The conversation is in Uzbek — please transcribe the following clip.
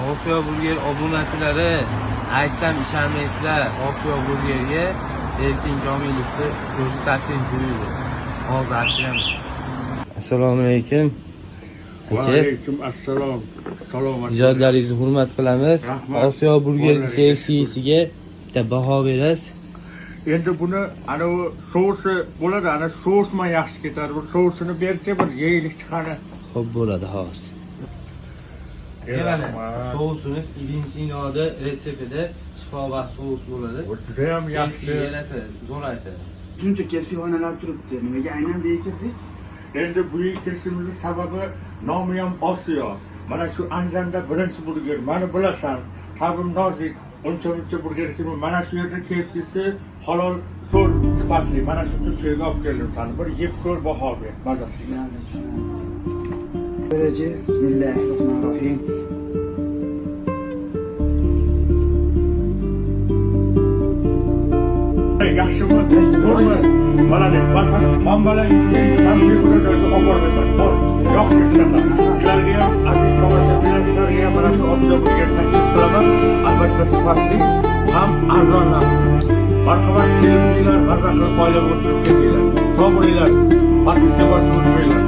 Osiyo Burger obunachilari, aytsam ishonmaysizlar, Osiyo Burgerga Erkin Komilovni o'zi tashrif buyurdi. Hozir aytamiz. Assalomu alaykum. Va alaykum assalom. Salomat. Ijodlaringizni hurmat qilamiz. Osiyo Burger KFC'siga bitta baho berasiz. Endi buni ana u sousi bo'ladi, ana sous bilan yaxshi ketadi. Bu sousini berchi bir yeylik chiqadi. Xo'p bo'ladi, hozir. Mana sousimiz Ibn Sinoda retseptida shifobaxsh sous bo'ladi. Bu juda ham yaxshi. Yarasa zo'r aytadi. Shuncha KFC xonalar turibdi. Nimaga aynan bu yerga kirdik? Endi bu kirishimizning sababi nomi ham Osiyo. Mana shu Andijonda birinchi burger. Meni bilasan, tabim nozik, uncha burger kimi. Mana shu yerda KFC'si halol, zo'r, sifatli. Mana shu yerga olib keldim seni. Bir yeb ko'r, baho ber, mazasiga. Böylece Bismillahirrahmanirrahim. Yaxshimi? Zo'rmi? Malades. Masalan, manbalar ham behuda joyga olib bormayman. Bor, yo'q ketsalar. Sizlarga ham aziz tomoshabinlar, sizlarga ham mana shu Osiyo Burger taklif qilaman. Albatta sifatli ham arzon narx. Marhamat kelinglar, mazza qilib oilada o'tirib kelinglar. Sog' bo'linglar. Batista boshqa unutmanglar.